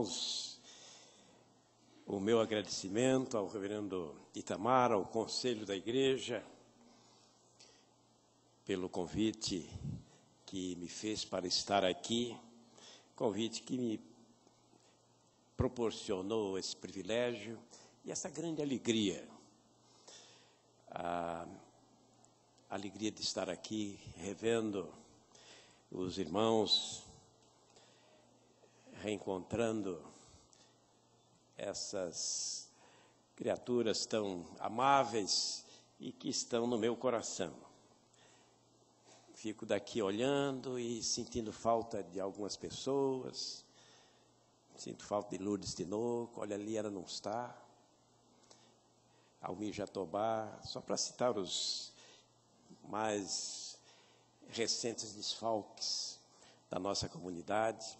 irmãos, o meu agradecimento ao reverendo Itamar, ao conselho da igreja, pelo convite que me fez para estar aqui, convite que me proporcionou esse privilégio e essa grande alegria. A alegria de estar aqui, revendo os irmãos, reencontrando essas criaturas tão amáveis e que estão no meu coração. Fico daqui olhando e sentindo falta de algumas pessoas, sinto falta de Lourdes Tinoco, olha ali, ela não está, Almir Jatobá, só para citar os mais recentes desfalques da nossa comunidade.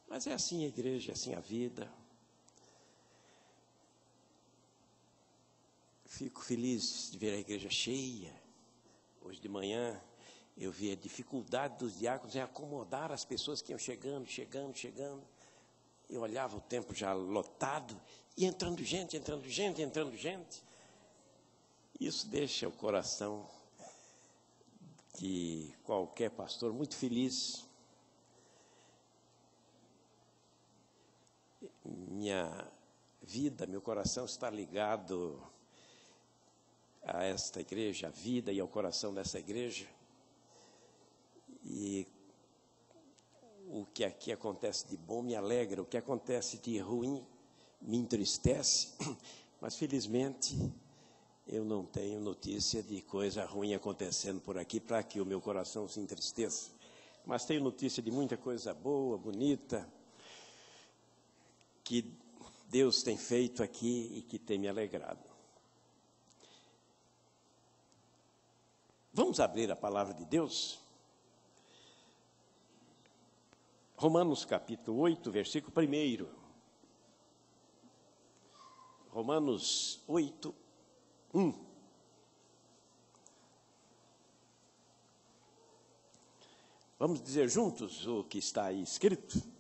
Mas é assim a igreja, é assim a vida. Fico feliz de ver a igreja cheia. Hoje de manhã eu vi a dificuldade dos diáconos em acomodar as pessoas que iam chegando. Eu olhava o templo já lotado e entrando gente. Isso deixa o coração de qualquer pastor muito feliz. Minha vida, meu coração está ligado a esta igreja, a vida e ao coração dessa igreja. E o que aqui acontece de bom me alegra, o que acontece de ruim me entristece, mas felizmente eu não tenho notícia de coisa ruim acontecendo por aqui para que o meu coração se entristeça. Mas tenho notícia de muita coisa boa, bonita, que Deus tem feito aqui e que tem me alegrado. Vamos abrir a palavra de Deus? Romanos capítulo 8, versículo 1. Romanos 8, 1. Vamos dizer juntos o que está aí escrito?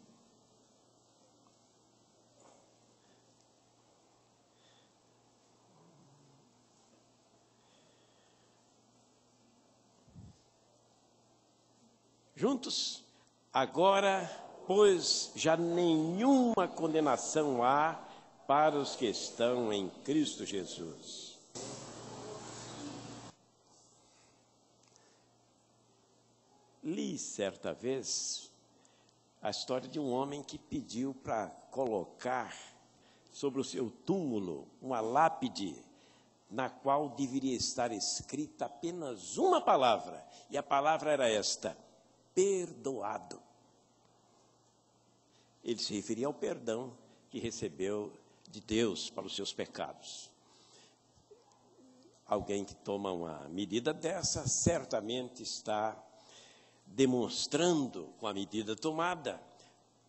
Juntos? Agora, pois, já nenhuma condenação há para os que estão em Cristo Jesus. Li certa vez a história de um homem que pediu para colocar sobre o seu túmulo uma lápide na qual deveria estar escrita apenas uma palavra, e a palavra era esta: perdoado. Ele se referia ao perdão que recebeu de Deus para os seus pecados. Alguém que toma uma medida dessa, certamente está demonstrando, com a medida tomada,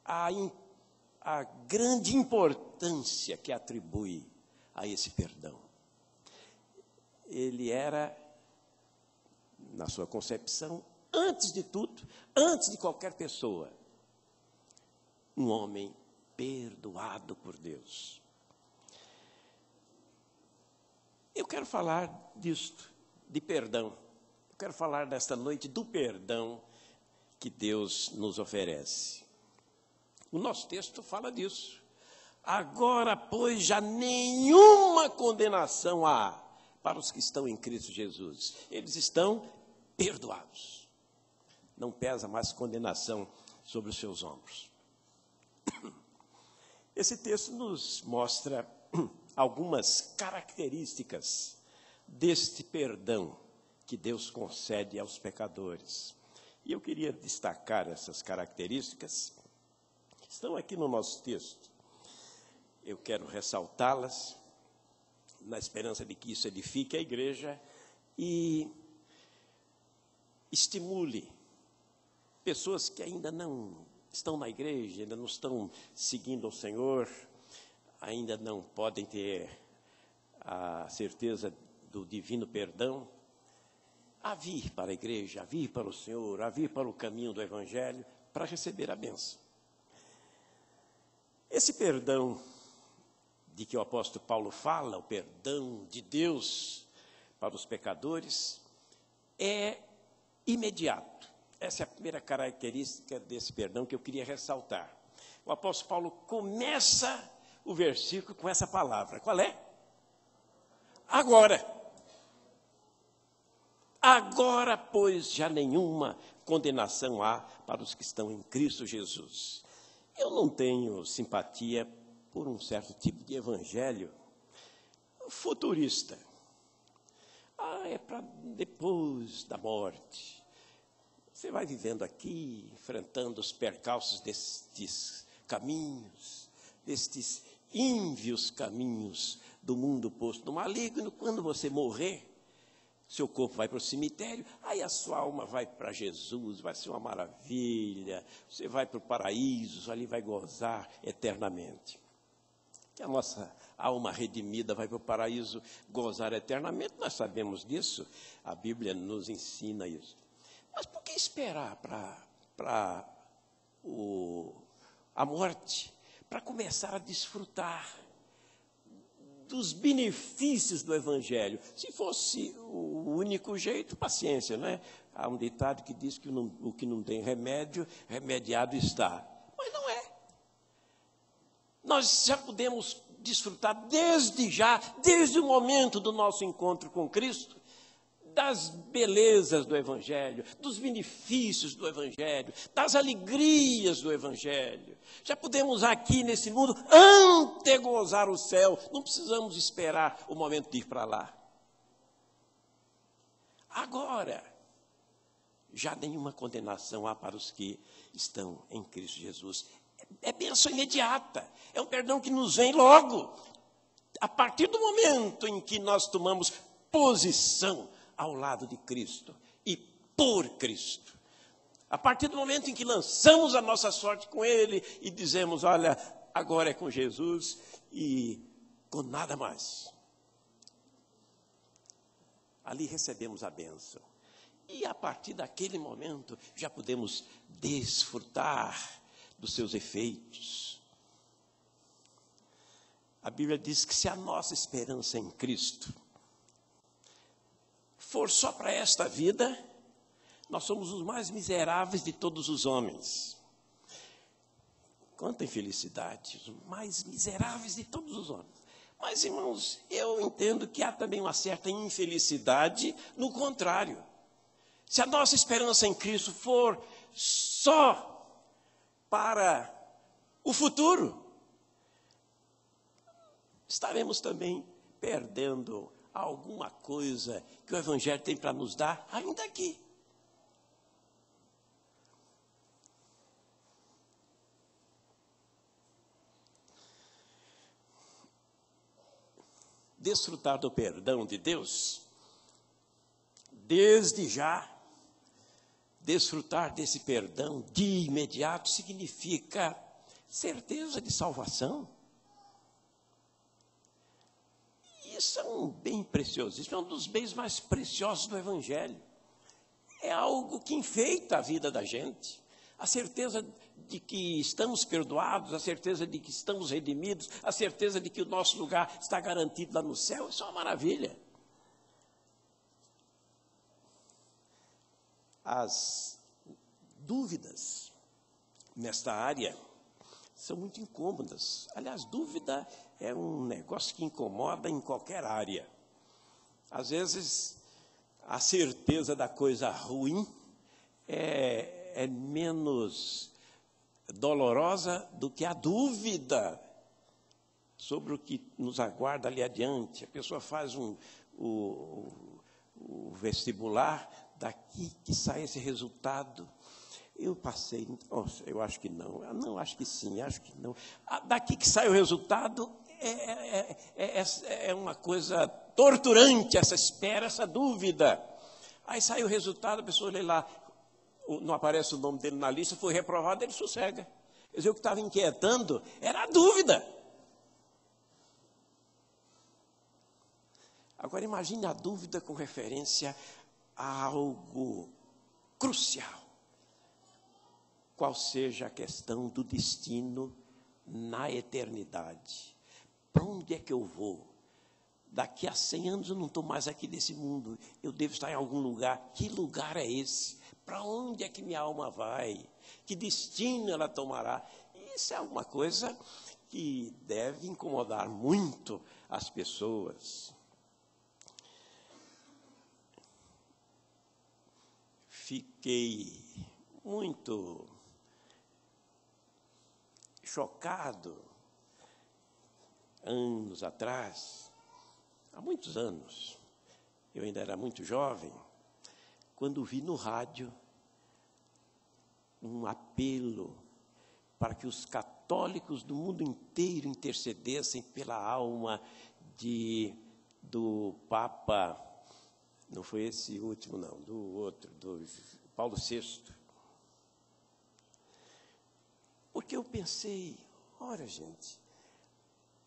a grande importância que atribui a esse perdão. Ele era, na sua concepção, antes de tudo, antes de qualquer pessoa, um homem perdoado por Deus. Eu quero falar disto, de perdão. Eu quero falar desta noite do perdão que Deus nos oferece. O nosso texto fala disso. Agora, pois, já nenhuma condenação há para os que estão em Cristo Jesus. Eles estão perdoados. Não pesa mais condenação sobre os seus ombros. Esse texto nos mostra algumas características deste perdão que Deus concede aos pecadores. E eu queria destacar essas características. Estão aqui no nosso texto. Eu quero ressaltá-las, na esperança de que isso edifique a igreja e estimule pessoas que ainda não estão na igreja, ainda não estão seguindo ao Senhor, ainda não podem ter a certeza do divino perdão, a vir para a igreja, a vir para o Senhor, a vir para o caminho do Evangelho, para receber a bênção. Esse perdão de que o apóstolo Paulo fala, o perdão de Deus para os pecadores, é imediato. Essa é a primeira característica desse perdão que eu queria ressaltar. O apóstolo Paulo começa o versículo com essa palavra. Qual é? Agora. Agora, pois, já nenhuma condenação há para os que estão em Cristo Jesus. Eu não tenho simpatia por um certo tipo de evangelho futurista. É para depois da morte. Você vai vivendo aqui, enfrentando os percalços destes caminhos, destes ínvios caminhos do mundo posto no maligno. Quando você morrer, seu corpo vai para o cemitério, aí a sua alma vai para Jesus, vai ser uma maravilha, você vai para o paraíso, ali vai gozar eternamente. Que a nossa alma redimida vai para o paraíso gozar eternamente, nós sabemos disso, a Bíblia nos ensina isso. Mas por que esperar para a morte, para começar a desfrutar dos benefícios do Evangelho? Se fosse o único jeito, paciência, não é? Há um ditado que diz que o que não tem remédio, remediado está. Mas não é. Nós já podemos desfrutar desde o momento do nosso encontro com Cristo, das belezas do Evangelho, dos benefícios do Evangelho, das alegrias do Evangelho. Já podemos aqui nesse mundo antegozar o céu, não precisamos esperar o momento de ir para lá. Agora, já nenhuma condenação há para os que estão em Cristo Jesus. É bênção imediata, é um perdão que nos vem logo, a partir do momento em que nós tomamos posição ao lado de Cristo e por Cristo. A partir do momento em que lançamos a nossa sorte com Ele e dizemos, olha, agora é com Jesus e com nada mais. Ali recebemos a bênção. E a partir daquele momento já podemos desfrutar dos seus efeitos. A Bíblia diz que se a nossa esperança em Cristo for só para esta vida, nós somos os mais miseráveis de todos os homens. Quanta infelicidade, os mais miseráveis de todos os homens. Mas, irmãos, eu entendo que há também uma certa infelicidade no contrário. Se a nossa esperança em Cristo for só para o futuro, estaremos também perdendo alguma coisa que o Evangelho tem para nos dar ainda aqui. Desfrutar do perdão de Deus, desde já, desfrutar desse perdão de imediato significa certeza de salvação. Isso é um bem precioso, isso é um dos bens mais preciosos do Evangelho. É algo que enfeita a vida da gente. A certeza de que estamos perdoados, a certeza de que estamos redimidos, a certeza de que o nosso lugar está garantido lá no céu, isso é uma maravilha. As dúvidas nesta área são muito incômodas. Aliás, dúvida é um negócio que incomoda em qualquer área. Às vezes, a certeza da coisa ruim é menos dolorosa do que a dúvida sobre o que nos aguarda ali adiante. A pessoa faz o vestibular, daqui que sai esse resultado. Eu passei, nossa, eu acho que não, acho que sim, acho que não. Daqui que sai o resultado é uma coisa torturante, essa espera, essa dúvida. Aí sai o resultado, a pessoa lê lá, não aparece o nome dele na lista, foi reprovado, ele sossega. Quer dizer, o que estava inquietando era a dúvida. Agora imagine a dúvida com referência a algo crucial. Qual seja a questão do destino na eternidade. Para onde é que eu vou? Daqui a 100 anos eu não estou mais aqui nesse mundo, eu devo estar em algum lugar. Que lugar é esse? Para onde é que minha alma vai? Que destino ela tomará? Isso é alguma coisa que deve incomodar muito as pessoas. Fiquei muito chocado anos atrás, há muitos anos, eu ainda era muito jovem, quando vi no rádio um apelo para que os católicos do mundo inteiro intercedessem pela alma do Papa, não foi esse último não, do outro, do Paulo VI. Porque eu pensei, ora gente,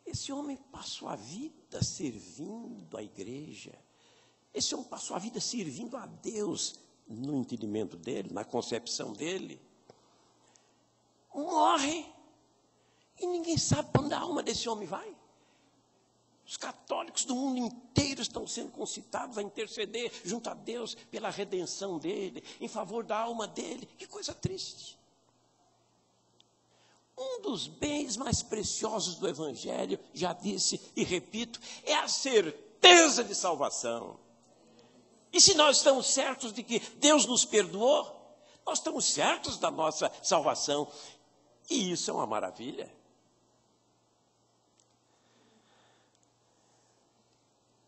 esse homem passou a vida servindo a igreja, esse homem passou a vida servindo a Deus, no entendimento dele, na concepção dele, morre e ninguém sabe para onde a alma desse homem vai. Os católicos do mundo inteiro estão sendo concitados a interceder junto a Deus pela redenção dele, em favor da alma dele. Que coisa triste. Um dos bens mais preciosos do Evangelho, já disse e repito, é a certeza de salvação. E se nós estamos certos de que Deus nos perdoou, nós estamos certos da nossa salvação. E isso é uma maravilha.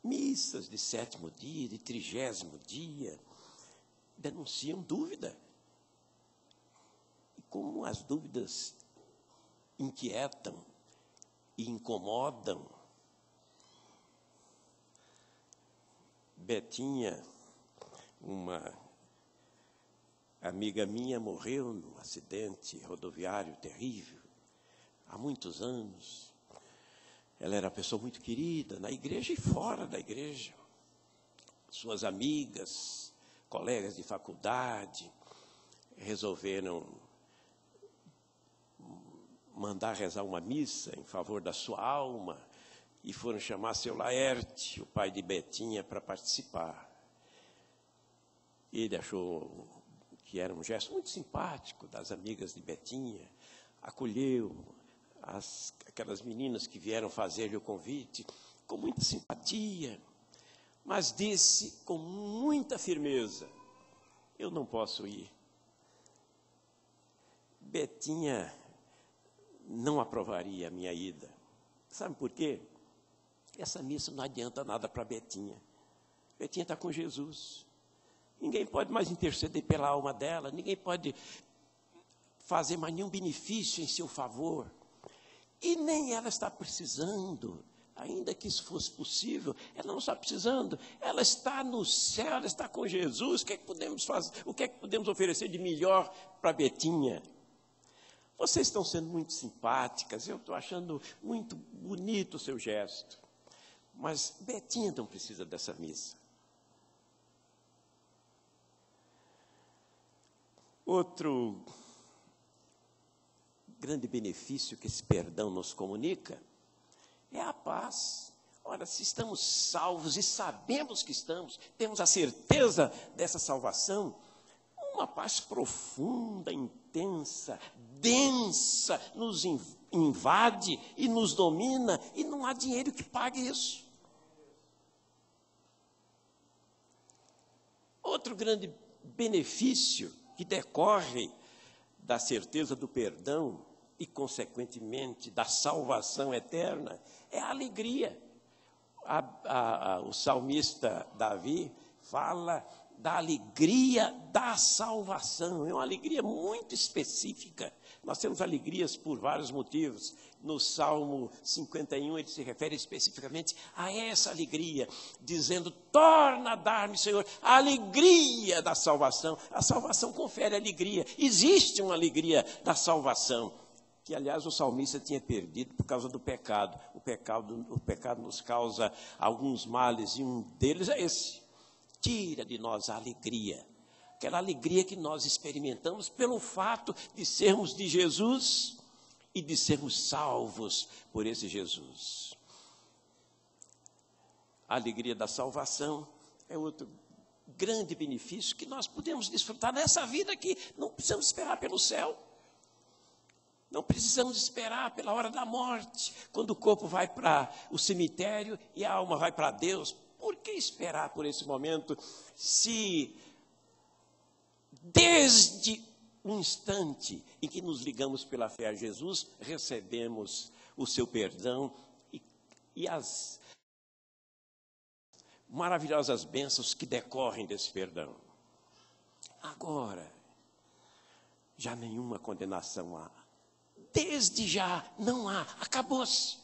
Missas de 7º dia, de 30º dia, denunciam dúvida. E como as dúvidas inquietam e incomodam. Betinha, uma amiga minha, morreu num acidente rodoviário terrível, há muitos anos. Ela era uma pessoa muito querida, na igreja e fora da igreja. Suas amigas, colegas de faculdade, resolveram mandar rezar uma missa em favor da sua alma e foram chamar seu Laerte, o pai de Betinha, para participar. Ele achou que era um gesto muito simpático das amigas de Betinha, acolheu aquelas meninas que vieram fazer-lhe o convite com muita simpatia, mas disse com muita firmeza: eu não posso ir. Betinha não aprovaria a minha ida. Sabe por quê? Essa missa não adianta nada para Betinha. Betinha está com Jesus. Ninguém pode mais interceder pela alma dela, ninguém pode fazer mais nenhum benefício em seu favor. E nem ela está precisando, ainda que isso fosse possível, ela não está precisando, ela está no céu, ela está com Jesus. O que é que podemos fazer? O que é que podemos oferecer de melhor para Betinha? Vocês estão sendo muito simpáticas, eu estou achando muito bonito o seu gesto, mas Betinha não precisa dessa missa. Outro grande benefício que esse perdão nos comunica é a paz. Ora, se estamos salvos e sabemos que estamos, temos a certeza dessa salvação, uma paz profunda, intensa, densa, nos invade e nos domina, e não há dinheiro que pague isso. Outro grande benefício que decorre da certeza do perdão e, consequentemente, da salvação eterna, é a alegria. O salmista Davi fala da alegria da salvação. É uma alegria muito específica. Nós temos alegrias por vários motivos. No Salmo 51, ele se refere especificamente a essa alegria, dizendo: torna a dar-me, Senhor, a alegria da salvação. A salvação confere alegria. Existe uma alegria da salvação, que, aliás, o salmista tinha perdido por causa do pecado. O pecado nos causa alguns males, e um deles é esse: tira de nós a alegria, aquela alegria que nós experimentamos pelo fato de sermos de Jesus e de sermos salvos por esse Jesus. A alegria da salvação é outro grande benefício que nós podemos desfrutar nessa vida aqui. Não precisamos esperar pelo céu. Não precisamos esperar pela hora da morte, quando o corpo vai para o cemitério e a alma vai para Deus. Por que esperar por esse momento, se desde o instante em que nos ligamos pela fé a Jesus, recebemos o seu perdão e as maravilhosas bênçãos que decorrem desse perdão. Agora, já nenhuma condenação há. Desde já não há, acabou-se.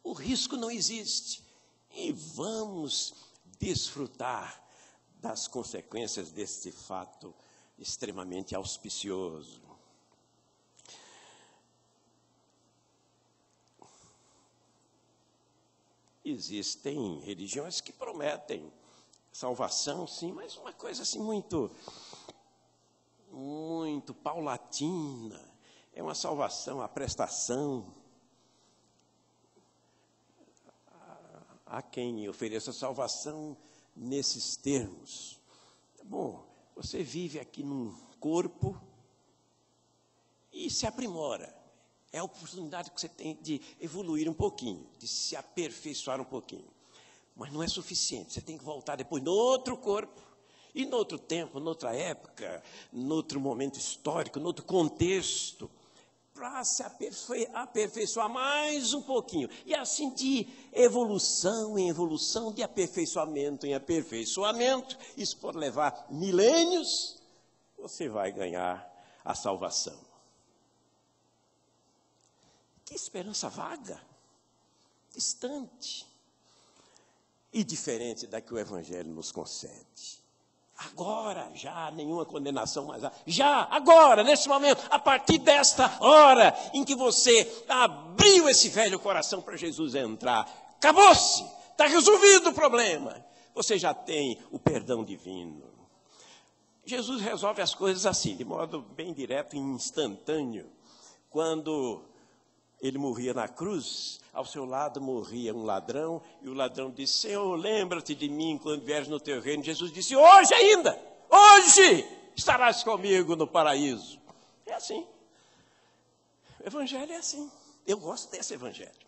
O risco não existe. E vamos desfrutar das consequências deste fato extremamente auspicioso. Existem religiões que prometem salvação, sim, mas uma coisa assim muito paulatina. É uma salvação, a prestação. Há quem ofereça salvação nesses termos. Bom, você vive aqui num corpo e se aprimora. É a oportunidade que você tem de evoluir um pouquinho, de se aperfeiçoar um pouquinho. Mas não é suficiente, você tem que voltar depois no outro corpo, e no outro tempo, noutra época, noutro momento histórico, noutro contexto, para se aperfeiçoar mais um pouquinho. E assim de evolução em evolução, de aperfeiçoamento em aperfeiçoamento, isso pode levar milênios, você vai ganhar a salvação. Que esperança vaga, distante e diferente da que o Evangelho nos concede. Agora, já nenhuma condenação mais há. Já, agora, nesse momento, a partir desta hora em que você abriu esse velho coração para Jesus entrar, acabou-se, está resolvido o problema. Você já tem o perdão divino. Jesus resolve as coisas assim, de modo bem direto e instantâneo. Quando ele morria na cruz, ao seu lado morria um ladrão, e o ladrão disse: Senhor, lembra-te de mim quando vieres no teu reino. Jesus disse: hoje ainda, hoje estarás comigo no paraíso. É assim. O Evangelho é assim. Eu gosto desse Evangelho.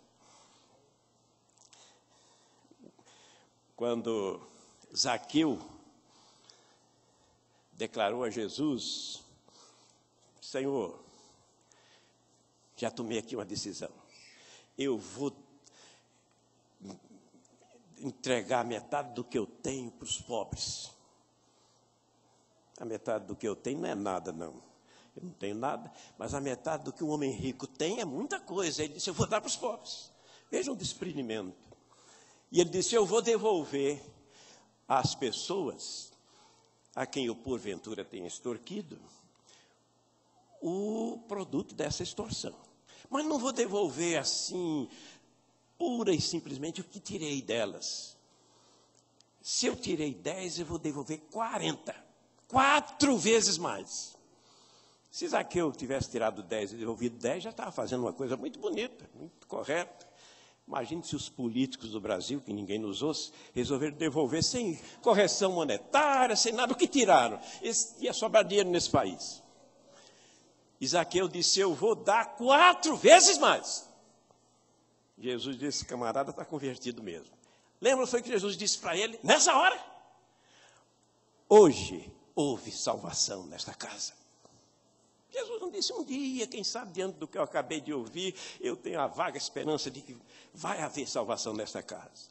Quando Zaqueu declarou a Jesus: Senhor, já tomei aqui uma decisão. Eu vou entregar metade do que eu tenho para os pobres. A metade do que eu tenho não é nada, não. Eu não tenho nada, mas a metade do que um homem rico tem é muita coisa. Ele disse: eu vou dar para os pobres. Veja um desprendimento. E ele disse: eu vou devolver às pessoas a quem eu porventura tenha extorquido o produto dessa extorsão. Mas não vou devolver assim, pura e simplesmente o que tirei delas. Se eu tirei 10, eu vou devolver 40. 4 vezes mais. Se Zaqueu tivesse tirado 10 e devolvido 10, já estava fazendo uma coisa muito bonita, muito correta. Imagine se os políticos do Brasil, que ninguém nos ouça, resolveram devolver sem correção monetária, sem nada. O que tiraram? Ia sobrar dinheiro nesse país. Zaqueu disse: eu vou dar 4 vezes mais. Jesus disse: camarada, está convertido mesmo. Lembra, foi que Jesus disse para ele, nessa hora? Hoje houve salvação nesta casa. Jesus não disse: um dia, quem sabe, diante do que eu acabei de ouvir, eu tenho a vaga esperança de que vai haver salvação nesta casa.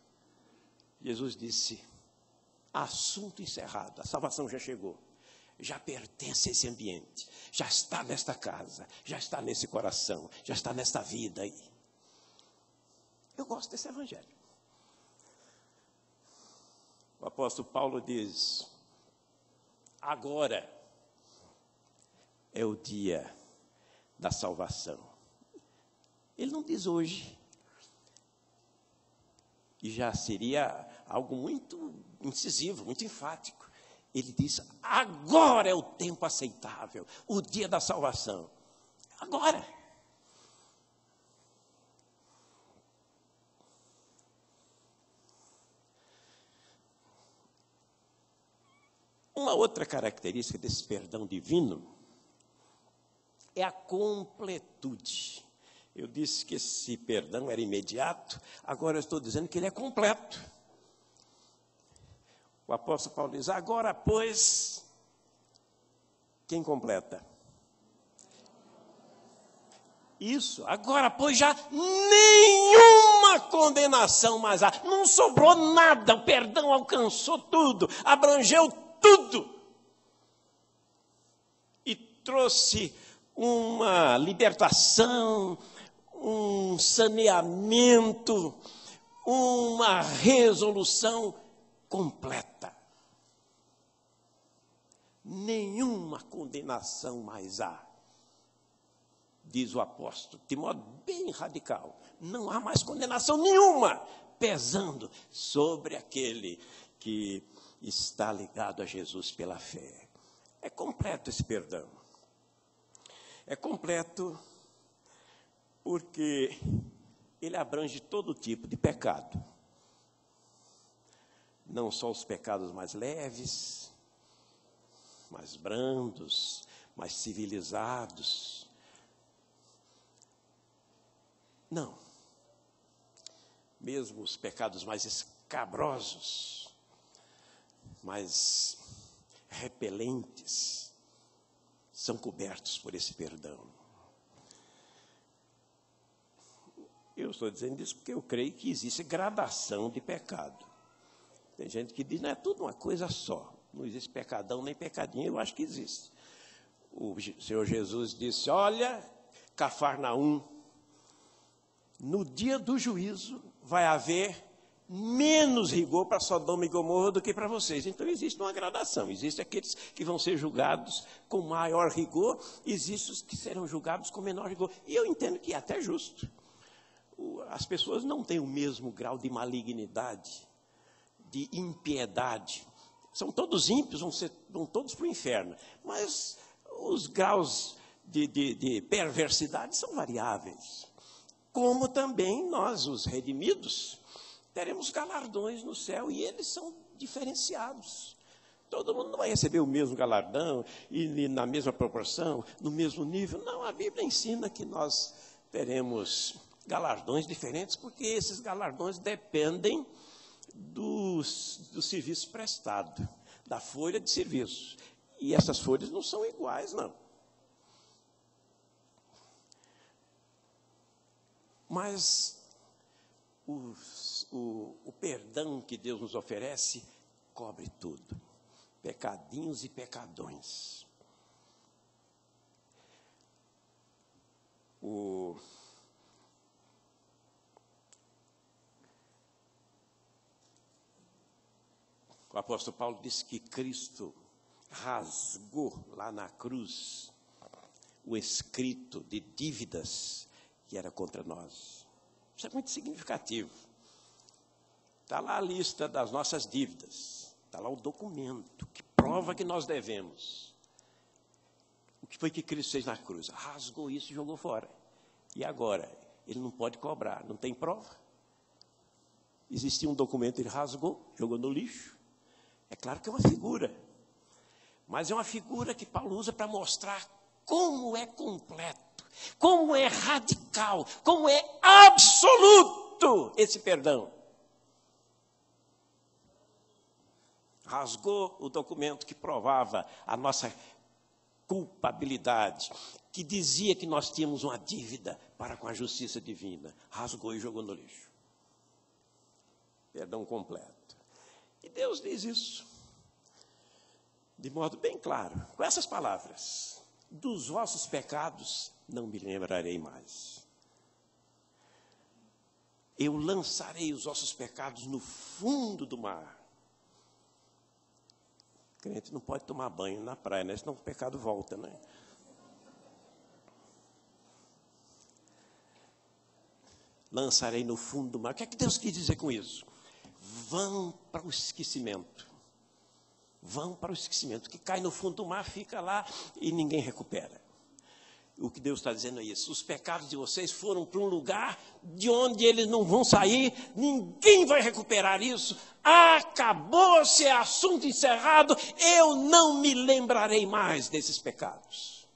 Jesus disse: assunto encerrado, a salvação já chegou. Já pertence a esse ambiente, já está nesta casa, já está nesse coração, já está nesta vida aí. Eu gosto desse Evangelho. O apóstolo Paulo diz: agora é o dia da salvação. Ele não diz hoje. E já seria algo muito incisivo, muito enfático. Ele diz: agora é o tempo aceitável, o dia da salvação. Agora. Uma outra característica desse perdão divino é a completude. Eu disse que esse perdão era imediato, agora eu estou dizendo que ele é completo. O apóstolo Paulo diz, agora, pois, quem completa? Isso, agora, pois, já nenhuma condenação mais há. Não sobrou nada, o perdão alcançou tudo, abrangeu tudo. E trouxe uma libertação, um saneamento, uma resolução completa. Nenhuma condenação mais há. Diz o apóstolo, de modo bem radical. Não há mais condenação nenhuma pesando sobre aquele que está ligado a Jesus pela fé. É completo esse perdão. É completo porque ele abrange todo tipo de pecado. Não só os pecados mais leves, mais brandos, mais civilizados. Não. Mesmo os pecados mais escabrosos, mais repelentes, são cobertos por esse perdão. Eu estou dizendo isso porque eu creio que existe gradação de pecado. Tem gente que diz, não é tudo uma coisa só. Não existe pecadão nem pecadinho, eu acho que existe. O Senhor Jesus disse, olha, Cafarnaum, no dia do juízo vai haver menos rigor para Sodoma e Gomorra do que para vocês. Então existe uma gradação. Existem aqueles que vão ser julgados com maior rigor, existem os que serão julgados com menor rigor. E eu entendo que é até justo. As pessoas não têm o mesmo grau de malignidade, de impiedade. São todos ímpios, vão todos para o inferno. Mas os graus de perversidade são variáveis. Como também nós, os redimidos, teremos galardões no céu e eles são diferenciados. Todo mundo não vai receber o mesmo galardão e na mesma proporção, no mesmo nível. Não, a Bíblia ensina que nós teremos galardões diferentes, porque esses galardões dependem do serviço prestado, da folha de serviço. E essas folhas não são iguais, não. Mas o perdão que Deus nos oferece cobre tudo. Pecadinhos e pecadões. O apóstolo Paulo disse que Cristo rasgou lá na cruz o escrito de dívidas que era contra nós. Isso é muito significativo. Está lá a lista das nossas dívidas. Está lá o documento que prova que nós devemos. O que foi que Cristo fez na cruz? Rasgou isso e jogou fora. E agora? Ele não pode cobrar, não tem prova. Existia um documento, ele rasgou, jogou no lixo. É claro que é uma figura. Mas é uma figura que Paulo usa para mostrar como é completo, como é radical, como é absoluto esse perdão. Rasgou o documento que provava a nossa culpabilidade, que dizia que nós tínhamos uma dívida para com a justiça divina. Rasgou e jogou no lixo. Perdão completo. E Deus diz isso de modo bem claro, com essas palavras: dos vossos pecados não me lembrarei mais. Eu lançarei os vossos pecados no fundo do mar. O crente não pode tomar banho na praia, né? Senão o pecado volta, né? Lançarei no fundo do mar. O que é que Deus quis dizer com isso? Vão para o esquecimento. Vão para o esquecimento. O que cai no fundo do mar fica lá e ninguém recupera. O que Deus está dizendo é isso. Os pecados de vocês foram para um lugar de onde eles não vão sair. Ninguém vai recuperar isso. Acabou-se, é assunto encerrado. Eu não me lembrarei mais desses pecados.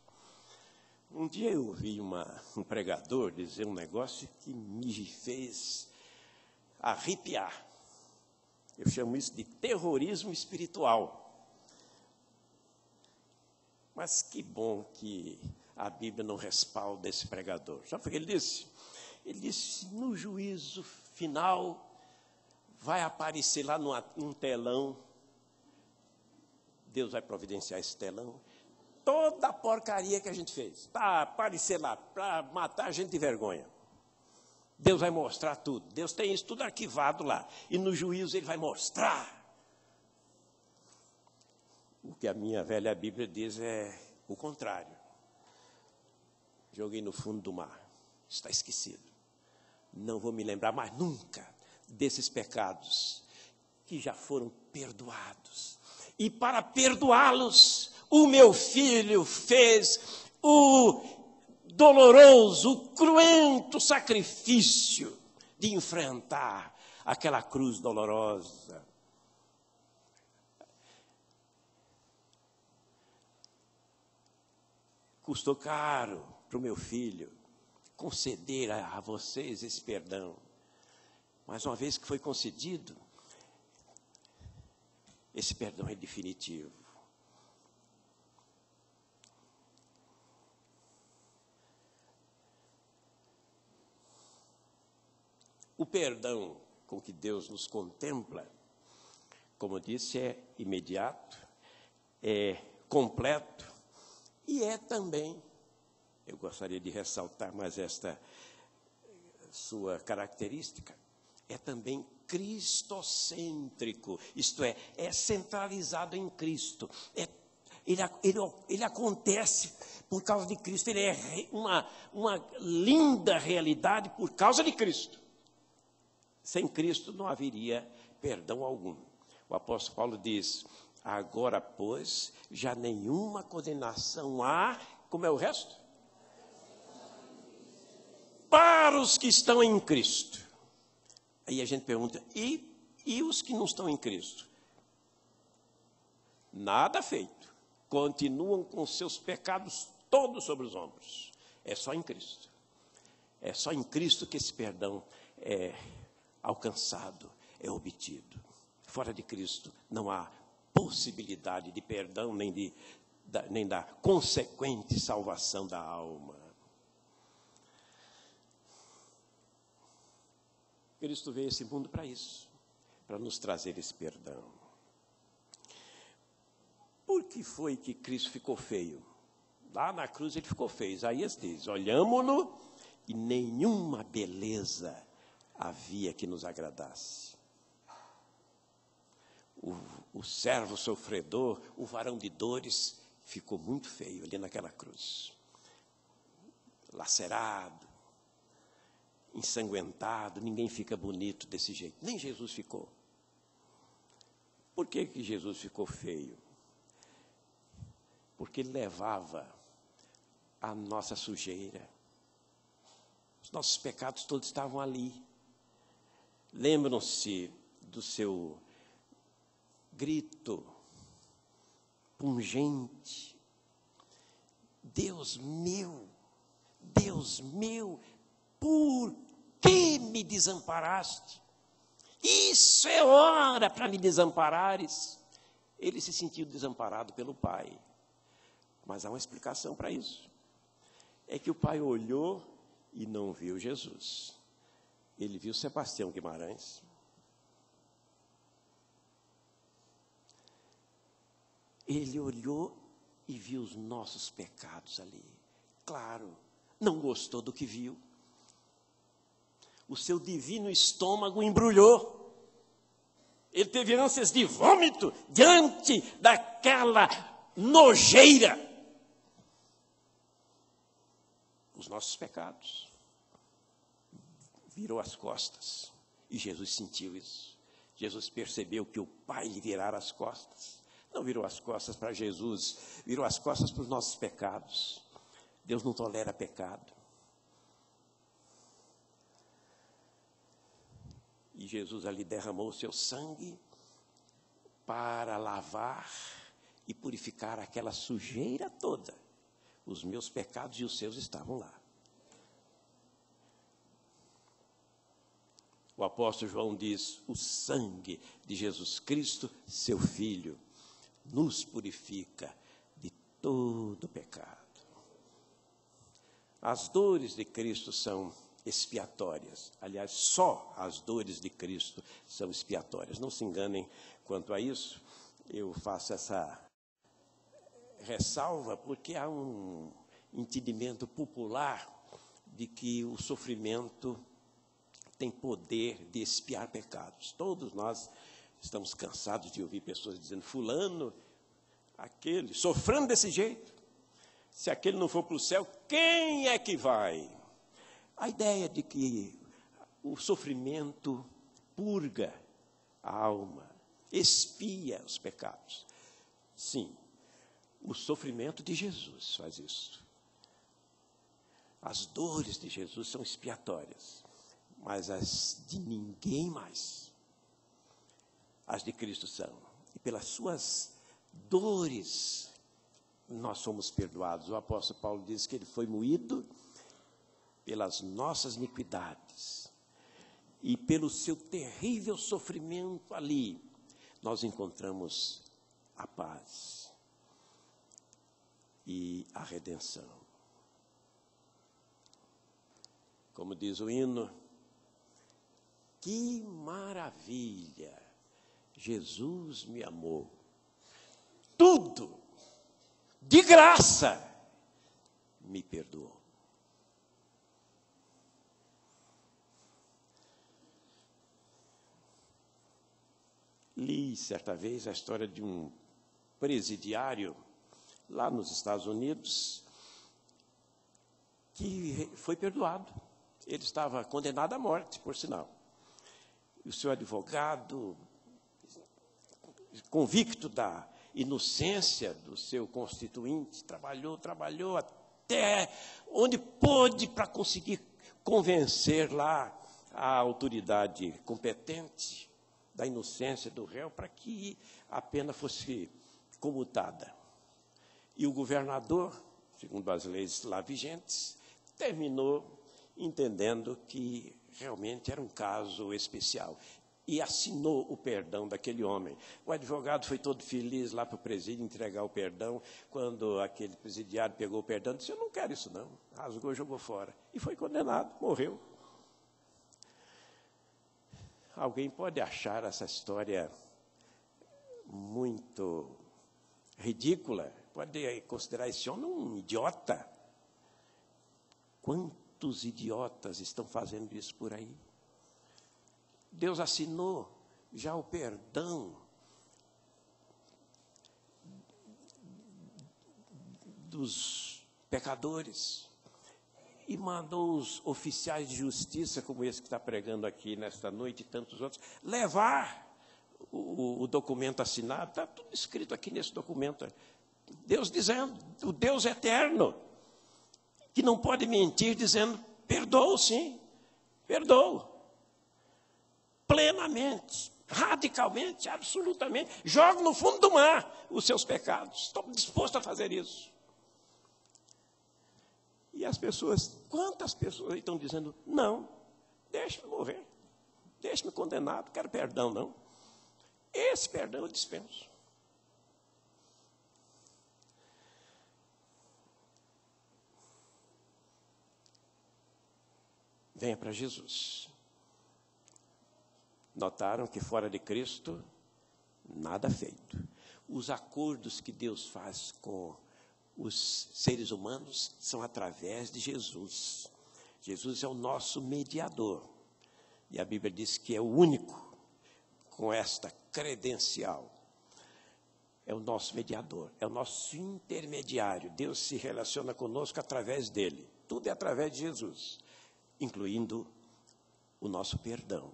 Um dia eu ouvi um pregador dizer um negócio que me fez arrepiar. Eu chamo isso de terrorismo espiritual. Mas que bom que a Bíblia não respalda esse pregador. Sabe o que ele disse? Ele disse, no juízo final, vai aparecer lá num telão, Deus vai providenciar esse telão, toda a porcaria que a gente fez, para aparecer lá, para matar a gente de vergonha. Deus vai mostrar tudo. Deus tem isso tudo arquivado lá. E no juízo ele vai mostrar. O que a minha velha Bíblia diz é o contrário. Joguei no fundo do mar. Está esquecido. Não vou me lembrar mais nunca desses pecados que já foram perdoados. E para perdoá-los, o meu filho fez o doloroso, o cruento sacrifício de enfrentar aquela cruz dolorosa. Custou caro para o meu filho conceder a vocês esse perdão. Mas uma vez que foi concedido, esse perdão é definitivo. O perdão com que Deus nos contempla, como eu disse, é imediato, é completo e é também, eu gostaria de ressaltar mais esta sua característica, é também cristocêntrico, isto é centralizado em Cristo, ele acontece por causa de Cristo, ele é uma linda realidade por causa de Cristo. Sem Cristo não haveria perdão algum. O apóstolo Paulo diz, agora, pois, já nenhuma condenação há, como é o resto? Para os que estão em Cristo. Aí a gente pergunta, e os que não estão em Cristo? Nada feito. Continuam com seus pecados todos sobre os ombros. É só em Cristo. É só em Cristo que esse perdão é alcançado, é obtido. Fora de Cristo não há possibilidade de perdão, nem da consequente salvação da alma. Cristo veio a esse mundo para isso, para nos trazer esse perdão. Por que foi que Cristo ficou feio? Lá na cruz ele ficou feio. Isaías diz, olhamo-no e nenhuma beleza havia que nos agradasse. O servo sofredor, o varão de dores, ficou muito feio ali naquela cruz. Lacerado, ensanguentado, ninguém fica bonito desse jeito. Nem Jesus ficou. Por que Jesus ficou feio? Porque ele levava a nossa sujeira. Os nossos pecados todos estavam ali. Lembram-se do seu grito pungente. Deus meu, por que me desamparaste? Isso é hora para me desamparares. Ele se sentiu desamparado pelo Pai. Mas há uma explicação para isso. É que o Pai olhou e não viu Jesus. Ele viu Sebastião Guimarães. Ele olhou e viu os nossos pecados ali. Claro, não gostou do que viu. O seu divino estômago embrulhou. Ele teve ânsias de vômito diante daquela nojeira. Os nossos pecados. Virou as costas. E Jesus sentiu isso. Jesus percebeu que o Pai lhe virara as costas. Não virou as costas para Jesus, virou as costas para os nossos pecados. Deus não tolera pecado. E Jesus ali derramou o seu sangue para lavar e purificar aquela sujeira toda. Os meus pecados e os seus estavam lá. O apóstolo João diz: o sangue de Jesus Cristo, seu Filho, nos purifica de todo pecado. As dores de Cristo são expiatórias. Aliás, só as dores de Cristo são expiatórias. Não se enganem quanto a isso. Eu faço essa ressalva porque há um entendimento popular de que o sofrimento tem poder de expiar pecados. Todos nós estamos cansados de ouvir pessoas dizendo: fulano, aquele, sofrendo desse jeito. Se aquele não for para o céu, quem é que vai? A ideia de que o sofrimento purga a alma, expia os pecados. Sim, o sofrimento de Jesus faz isso. As dores de Jesus são expiatórias, mas as de ninguém mais. As de Cristo são. E pelas suas dores, nós somos perdoados. O apóstolo Paulo diz que ele foi moído pelas nossas iniquidades. E pelo seu terrível sofrimento ali, nós encontramos a paz e a redenção. Como diz o hino, que maravilha, Jesus me amou. Tudo, de graça, me perdoou. Li certa vez a história de um presidiário lá nos Estados Unidos que foi perdoado. Ele estava condenado à morte, por sinal. E o seu advogado, convicto da inocência do seu constituinte, trabalhou até onde pôde para conseguir convencer lá a autoridade competente da inocência do réu para que a pena fosse comutada. E o governador, segundo as leis lá vigentes, terminou entendendo que realmente era um caso especial e assinou o perdão daquele homem. O advogado foi todo feliz lá para o presídio entregar o perdão. Quando aquele presidiário pegou o perdão, disse: eu não quero isso não. Rasgou, jogou fora. E foi condenado, morreu. Alguém pode achar essa história muito ridícula, pode considerar esse homem um idiota. Quantos idiotas estão fazendo isso por aí? Deus assinou já o perdão dos pecadores e mandou os oficiais de justiça, como esse que está pregando aqui nesta noite e tantos outros, levar o documento assinado. Está tudo escrito aqui nesse documento. Deus dizendo, o Deus eterno, que não pode mentir, dizendo: perdoo sim, perdoo. Plenamente, radicalmente, absolutamente. Jogo no fundo do mar os seus pecados. Estou disposto a fazer isso. E as pessoas, quantas pessoas estão dizendo: não, deixe-me morrer, deixe-me condenado, não quero perdão não. Esse perdão eu dispenso. Venha para Jesus. Notaram que fora de Cristo, nada feito. Os acordos que Deus faz com os seres humanos são através de Jesus. Jesus é o nosso mediador. E a Bíblia diz que é o único com esta credencial. É o nosso mediador, é o nosso intermediário. Deus se relaciona conosco através dele. Tudo é através de Jesus, incluindo o nosso perdão.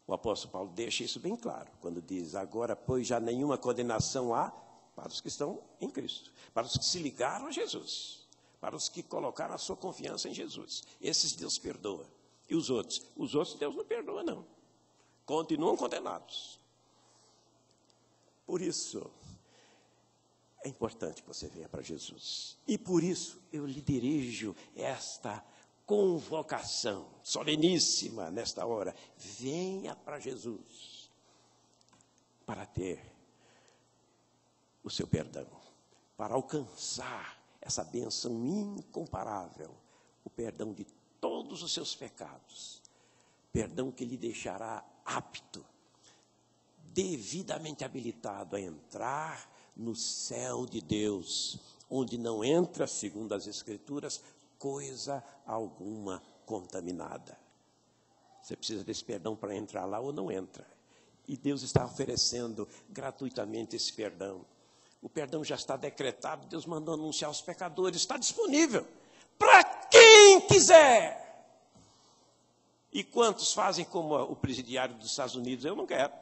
O apóstolo Paulo deixa isso bem claro, quando diz: agora, pois, já nenhuma condenação há para os que estão em Cristo, para os que se ligaram a Jesus. para os que colocaram a sua confiança em Jesus. Esses Deus perdoa. E os outros? Os outros Deus não perdoa, não. Continuam condenados. Por isso, é importante que você venha para Jesus. E por isso, eu lhe dirijo esta convocação soleníssima nesta hora. Venha para Jesus para ter o seu perdão, para alcançar essa bênção incomparável, o perdão de todos os seus pecados, perdão que lhe deixará apto, devidamente habilitado a entrar no céu de Deus, onde não entra, segundo as Escrituras, coisa alguma contaminada. Você precisa desse perdão para entrar lá ou não entra. E Deus está oferecendo gratuitamente esse perdão. O perdão já está decretado, Deus mandou anunciar aos pecadores, está disponível para quem quiser. E quantos fazem como o presidiário dos Estados Unidos? Eu não quero.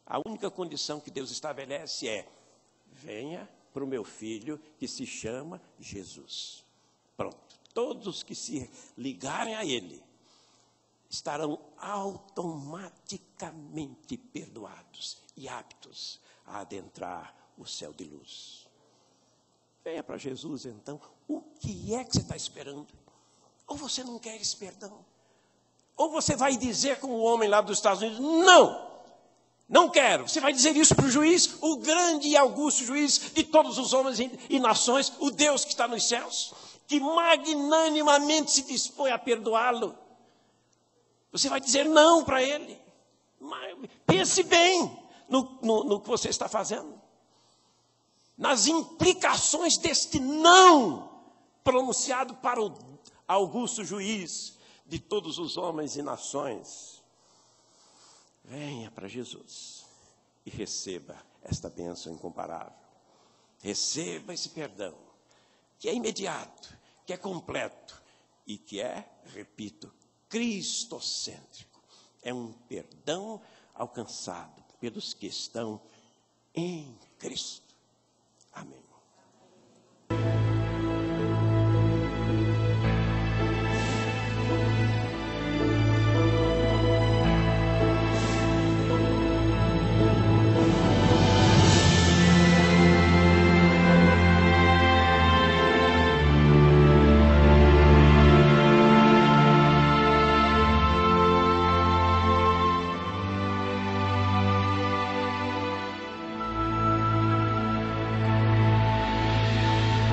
A única condição que Deus estabelece é: venha para o meu filho que se chama Jesus. Pronto. Todos que se ligarem a ele estarão automaticamente perdoados e aptos a adentrar o céu de luz. Venha para Jesus, então. O que é que você está esperando? Ou você não quer esse perdão? Ou você vai dizer como o homem lá dos Estados Unidos: não quero. Você vai dizer isso para o juiz, o grande e augusto juiz de todos os homens e nações, o Deus que está nos céus, que magnanimamente se dispõe a perdoá-lo. Você vai dizer não para ele. Mas pense bem no que você está fazendo, nas implicações deste não pronunciado para o augusto juiz de todos os homens e nações. Venha para Jesus e receba esta bênção incomparável. Receba esse perdão, que é imediato, que é completo e que é, repito, cristocêntrico. É um perdão alcançado pelos que estão em Cristo. Amém.